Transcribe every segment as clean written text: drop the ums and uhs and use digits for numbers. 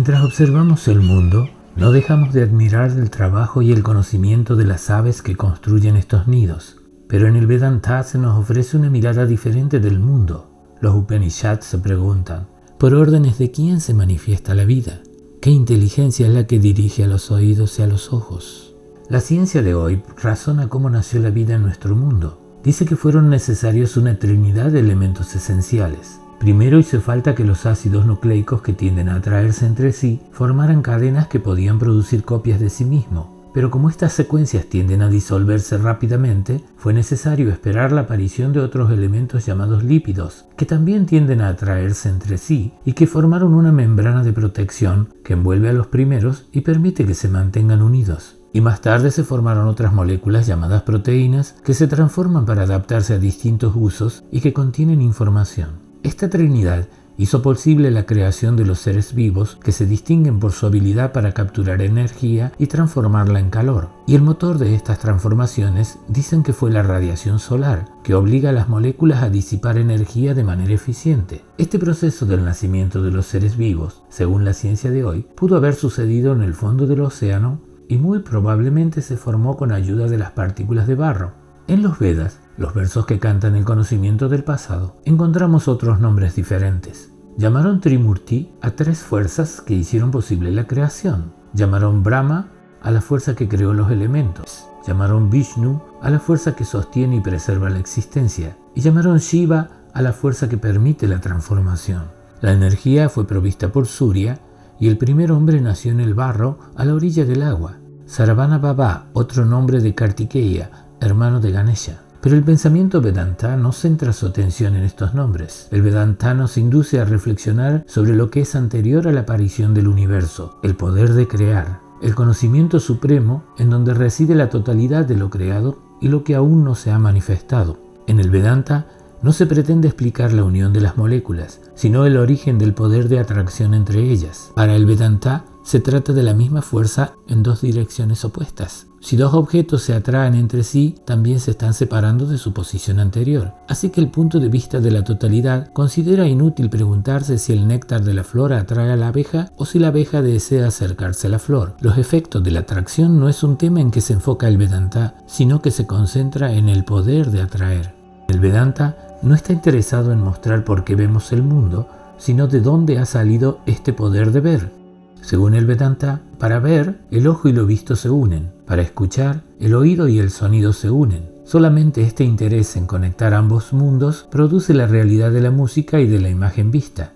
Mientras observamos el mundo, no dejamos de admirar el trabajo y el conocimiento de las aves que construyen estos nidos. Pero en el Vedanta se nos ofrece una mirada diferente del mundo. Los Upanishads se preguntan, ¿por órdenes de quién se manifiesta la vida? ¿Qué inteligencia es la que dirige a los oídos y a los ojos? La ciencia de hoy razona cómo nació la vida en nuestro mundo. Dice que fueron necesarios una trinidad de elementos esenciales. Primero hizo falta que los ácidos nucleicos que tienden a atraerse entre sí formaran cadenas que podían producir copias de sí mismo. Pero como estas secuencias tienden a disolverse rápidamente, fue necesario esperar la aparición de otros elementos llamados lípidos, que también tienden a atraerse entre sí y que formaron una membrana de protección que envuelve a los primeros y permite que se mantengan unidos. Y más tarde se formaron otras moléculas llamadas proteínas que se transforman para adaptarse a distintos usos y que contienen información. Esta trinidad hizo posible la creación de los seres vivos que se distinguen por su habilidad para capturar energía y transformarla en calor. Y el motor de estas transformaciones dicen que fue la radiación solar, que obliga a las moléculas a disipar energía de manera eficiente. Este proceso del nacimiento de los seres vivos, según la ciencia de hoy, pudo haber sucedido en el fondo del océano y muy probablemente se formó con ayuda de las partículas de barro. En los Vedas, los versos que cantan el conocimiento del pasado, encontramos otros nombres diferentes. Llamaron Trimurti a tres fuerzas que hicieron posible la creación. Llamaron Brahma a la fuerza que creó los elementos. Llamaron Vishnu a la fuerza que sostiene y preserva la existencia. Y llamaron Shiva a la fuerza que permite la transformación. La energía fue provista por Surya y el primer hombre nació en el barro a la orilla del agua. Saravana Baba, otro nombre de Kartikeya, hermano de Ganesha. Pero el pensamiento Vedanta no centra su atención en estos nombres. El Vedanta nos induce a reflexionar sobre lo que es anterior a la aparición del universo, el poder de crear, el conocimiento supremo en donde reside la totalidad de lo creado y lo que aún no se ha manifestado. En el Vedanta no se pretende explicar la unión de las moléculas, sino el origen del poder de atracción entre ellas. Para el Vedanta se trata de la misma fuerza en dos direcciones opuestas. Si dos objetos se atraen entre sí, también se están separando de su posición anterior. Así que el punto de vista de la totalidad considera inútil preguntarse si el néctar de la flor atrae a la abeja o si la abeja desea acercarse a la flor. Los efectos de la atracción no es un tema en que se enfoca el Vedanta, sino que se concentra en el poder de atraer. El Vedanta no está interesado en mostrar por qué vemos el mundo, sino de dónde ha salido este poder de ver. Según el Vedanta, para ver, el ojo y lo visto se unen. Para escuchar, el oído y el sonido se unen. Solamente este interés en conectar ambos mundos produce la realidad de la música y de la imagen vista.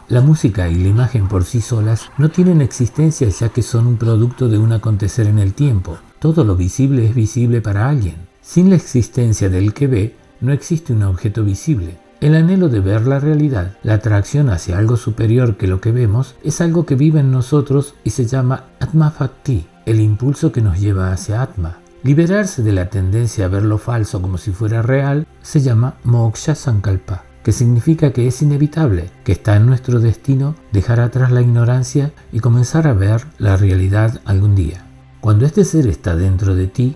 La música y la imagen por sí solas no tienen existencia ya que son un producto de un acontecer en el tiempo. Todo lo visible es visible para alguien. Sin la existencia del que ve, no existe un objeto visible. El anhelo de ver la realidad, la atracción hacia algo superior que lo que vemos, es algo que vive en nosotros y se llama Atma Bhakti, el impulso que nos lleva hacia Atma. Liberarse de la tendencia a ver lo falso como si fuera real se llama Moksha Sankalpa, que significa que es inevitable, que está en nuestro destino dejar atrás la ignorancia y comenzar a ver la realidad algún día. Cuando este ser está dentro de ti,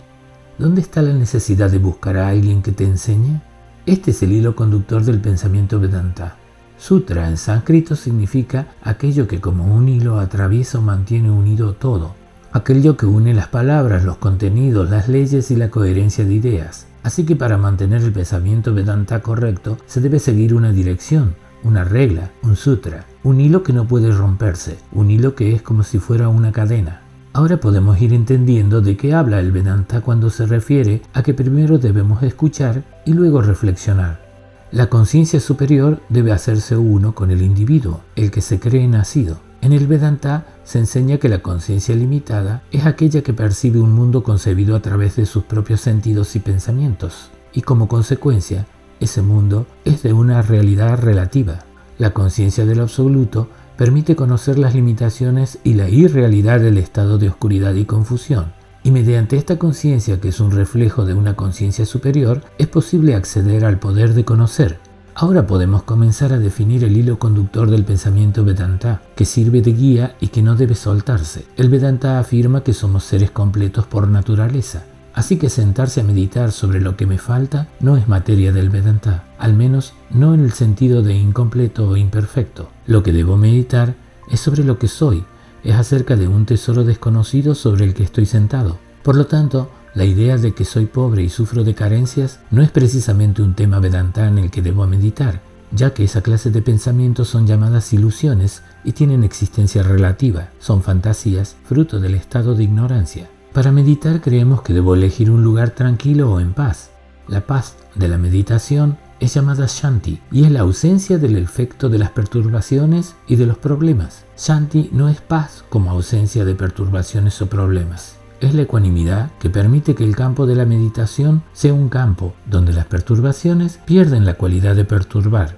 ¿dónde está la necesidad de buscar a alguien que te enseñe? Este es el hilo conductor del pensamiento Vedanta. Sutra en sánscrito significa aquello que como un hilo atraviesa o mantiene unido todo, aquello que une las palabras, los contenidos, las leyes y la coherencia de ideas. Así que para mantener el pensamiento Vedanta correcto se debe seguir una dirección, una regla, un sutra, un hilo que no puede romperse, un hilo que es como si fuera una cadena. Ahora podemos ir entendiendo de qué habla el Vedanta cuando se refiere a que primero debemos escuchar y luego reflexionar. La conciencia superior debe hacerse uno con el individuo, el que se cree nacido. En el Vedanta se enseña que la conciencia limitada es aquella que percibe un mundo concebido a través de sus propios sentidos y pensamientos, y como consecuencia, ese mundo es de una realidad relativa. La conciencia del absoluto permite conocer las limitaciones y la irrealidad del estado de oscuridad y confusión. Y mediante esta conciencia, que es un reflejo de una conciencia superior, es posible acceder al poder de conocer. Ahora podemos comenzar a definir el hilo conductor del pensamiento Vedanta, que sirve de guía y que no debe soltarse. El Vedanta afirma que somos seres completos por naturaleza. Así que sentarse a meditar sobre lo que me falta no es materia del Vedanta, al menos no en el sentido de incompleto o imperfecto. Lo que debo meditar es sobre lo que soy, es acerca de un tesoro desconocido sobre el que estoy sentado. Por lo tanto, la idea de que soy pobre y sufro de carencias no es precisamente un tema Vedanta en el que debo meditar, ya que esa clase de pensamientos son llamadas ilusiones y tienen existencia relativa, son fantasías, fruto del estado de ignorancia. Para meditar creemos que debo elegir un lugar tranquilo o en paz. La paz de la meditación es llamada Shanti y es la ausencia del efecto de las perturbaciones y de los problemas. Shanti no es paz como ausencia de perturbaciones o problemas. Es la ecuanimidad que permite que el campo de la meditación sea un campo donde las perturbaciones pierden la cualidad de perturbar.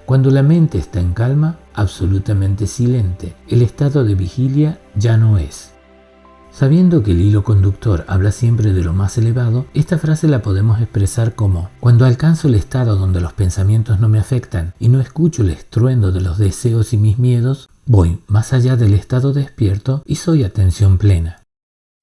Cuando la mente está en calma, absolutamente silente, el estado de vigilia ya no es. Sabiendo que el hilo conductor habla siempre de lo más elevado, esta frase la podemos expresar como: cuando alcanzo el estado donde los pensamientos no me afectan y no escucho el estruendo de los deseos y mis miedos, voy más allá del estado despierto y soy atención plena.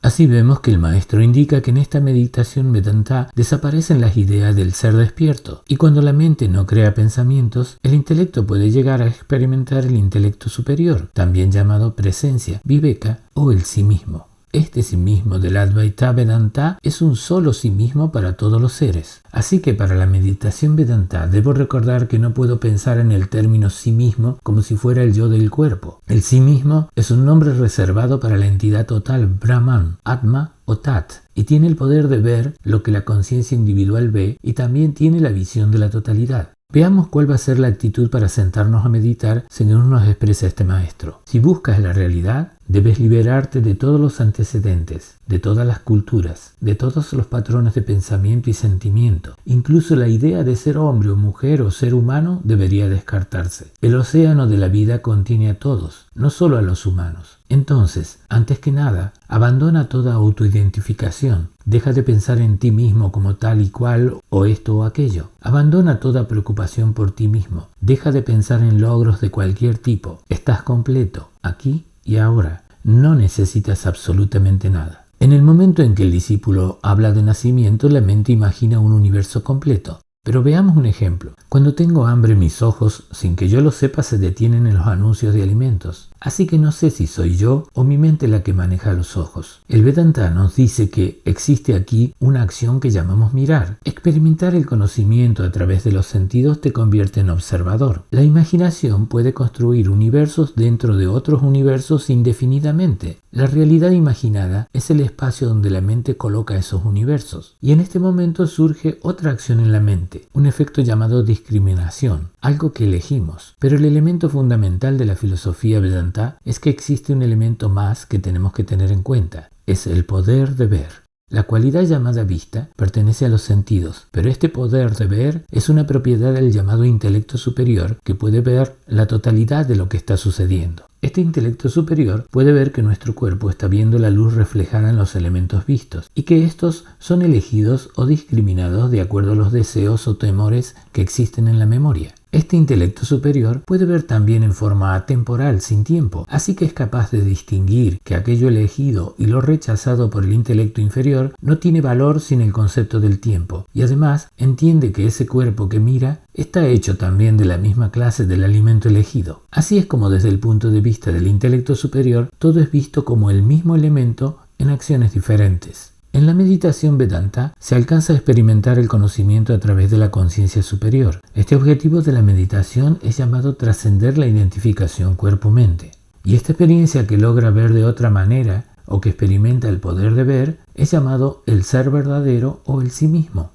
Así vemos que el maestro indica que en esta meditación Vedanta desaparecen las ideas del ser despierto, y cuando la mente no crea pensamientos, el intelecto puede llegar a experimentar el intelecto superior, también llamado presencia, viveka o el sí mismo. Este sí mismo del Advaita Vedanta es un solo sí mismo para todos los seres. Así que para la meditación Vedanta debo recordar que no puedo pensar en el término sí mismo como si fuera el yo del cuerpo. El sí mismo es un nombre reservado para la entidad total Brahman, Atma o Tat, y tiene el poder de ver lo que la conciencia individual ve y también tiene la visión de la totalidad. Veamos cuál va a ser la actitud para sentarnos a meditar según nos expresa este maestro. Si buscas la realidad, debes liberarte de todos los antecedentes, de todas las culturas, de todos los patrones de pensamiento y sentimiento. Incluso la idea de ser hombre o mujer o ser humano debería descartarse. El océano de la vida contiene a todos, no solo a los humanos. Entonces, antes que nada, abandona toda autoidentificación. Deja de pensar en ti mismo como tal y cual o esto o aquello. Abandona toda preocupación por ti mismo. Deja de pensar en logros de cualquier tipo. Estás completo, aquí y ahora. No necesitas absolutamente nada. En el momento en que el discípulo habla de nacimiento, la mente imagina un universo completo. Pero veamos un ejemplo. Cuando tengo hambre, mis ojos, sin que yo lo sepa, se detienen en los anuncios de alimentos. Así que no sé si soy yo o mi mente la que maneja los ojos. El Vedanta nos dice que existe aquí una acción que llamamos mirar. Experimentar el conocimiento a través de los sentidos te convierte en observador. La imaginación puede construir universos dentro de otros universos indefinidamente. La realidad imaginada es el espacio donde la mente coloca esos universos. Y en este momento surge otra acción en la mente, un efecto llamado discriminación, algo que elegimos. Pero el elemento fundamental de la filosofía Vedanta es que existe un elemento más que tenemos que tener en cuenta. Es el poder de ver. La cualidad llamada vista pertenece a los sentidos, pero este poder de ver es una propiedad del llamado intelecto superior que puede ver la totalidad de lo que está sucediendo. Este intelecto superior puede ver que nuestro cuerpo está viendo la luz reflejada en los elementos vistos y que estos son elegidos o discriminados de acuerdo a los deseos o temores que existen en la memoria. Este intelecto superior puede ver también en forma atemporal, sin tiempo, así que es capaz de distinguir que aquello elegido y lo rechazado por el intelecto inferior no tiene valor sin el concepto del tiempo, y además entiende que ese cuerpo que mira está hecho también de la misma clase del alimento elegido. Así es como desde el punto de vista del intelecto superior todo es visto como el mismo elemento en acciones diferentes. En la meditación Vedanta se alcanza a experimentar el conocimiento a través de la conciencia superior. Este objetivo de la meditación es llamado trascender la identificación cuerpo-mente. Y esta experiencia que logra ver de otra manera o que experimenta el poder de ver es llamado el ser verdadero o el sí mismo.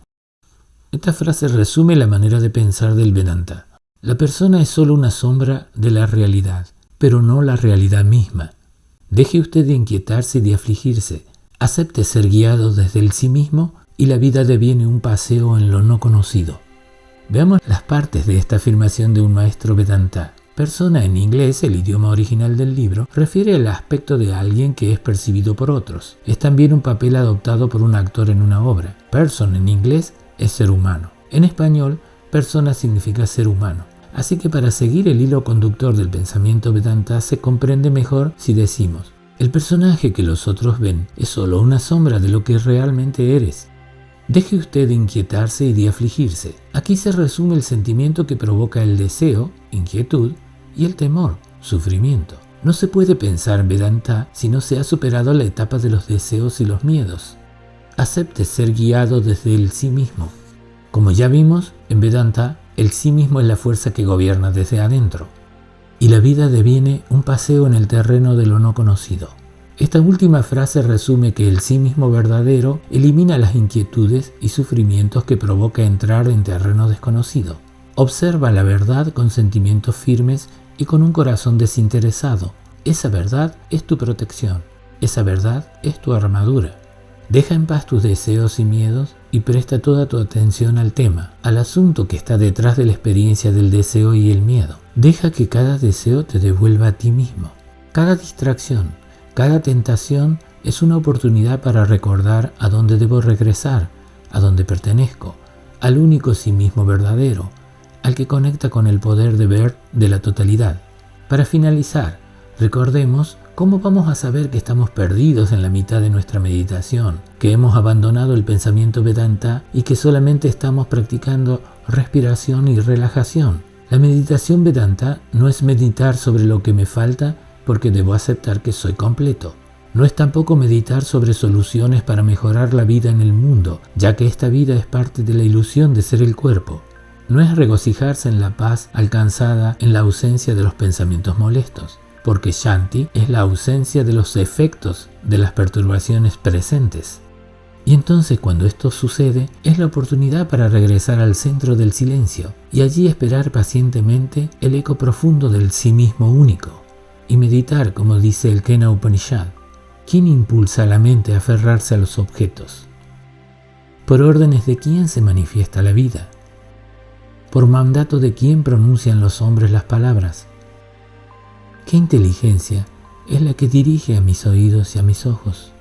Esta frase resume la manera de pensar del Vedanta. La persona es solo una sombra de la realidad, pero no la realidad misma. Deje usted de inquietarse y de afligirse. Acepte ser guiado desde el sí mismo y la vida deviene un paseo en lo no conocido. Veamos las partes de esta afirmación de un maestro Vedanta. Persona en inglés, el idioma original del libro, refiere al aspecto de alguien que es percibido por otros. Es también un papel adoptado por un actor en una obra. Person en inglés es ser humano. En español, persona significa ser humano. Así que para seguir el hilo conductor del pensamiento Vedanta se comprende mejor si decimos: El personaje que los otros ven es solo una sombra de lo que realmente eres. Deje usted de inquietarse y de afligirse. Aquí se resume el sentimiento que provoca el deseo, inquietud, y el temor, sufrimiento. No se puede pensar Vedanta si no se ha superado la etapa de los deseos y los miedos. Acepte ser guiado desde el sí mismo. Como ya vimos, en Vedanta, el sí mismo es la fuerza que gobierna desde adentro. Y la vida deviene un paseo en el terreno de lo no conocido. Esta última frase resume que el sí mismo verdadero elimina las inquietudes y sufrimientos que provoca entrar en terreno desconocido. Observa la verdad con sentimientos firmes y con un corazón desinteresado. Esa verdad es tu protección. Esa verdad es tu armadura. Deja en paz tus deseos y miedos y presta toda tu atención al tema, al asunto que está detrás de la experiencia del deseo y el miedo. Deja que cada deseo te devuelva a ti mismo. Cada distracción, cada tentación es una oportunidad para recordar a dónde debo regresar, a dónde pertenezco, al único sí mismo verdadero, al que conecta con el poder de ver de la totalidad. Para finalizar, recordemos cómo vamos a saber que estamos perdidos en la mitad de nuestra meditación, que hemos abandonado el pensamiento Vedanta y que solamente estamos practicando respiración y relajación. La meditación Vedanta no es meditar sobre lo que me falta porque debo aceptar que soy completo. No es tampoco meditar sobre soluciones para mejorar la vida en el mundo, ya que esta vida es parte de la ilusión de ser el cuerpo. No es regocijarse en la paz alcanzada en la ausencia de los pensamientos molestos, porque Shanti es la ausencia de los efectos de las perturbaciones presentes. Y entonces cuando esto sucede, es la oportunidad para regresar al centro del silencio y allí esperar pacientemente el eco profundo del sí mismo único y meditar, como dice el Kena Upanishad. ¿Quién impulsa a la mente a aferrarse a los objetos? ¿Por órdenes de quién se manifiesta la vida? ¿Por mandato de quién pronuncian los hombres las palabras? ¿Qué inteligencia es la que dirige a mis oídos y a mis ojos?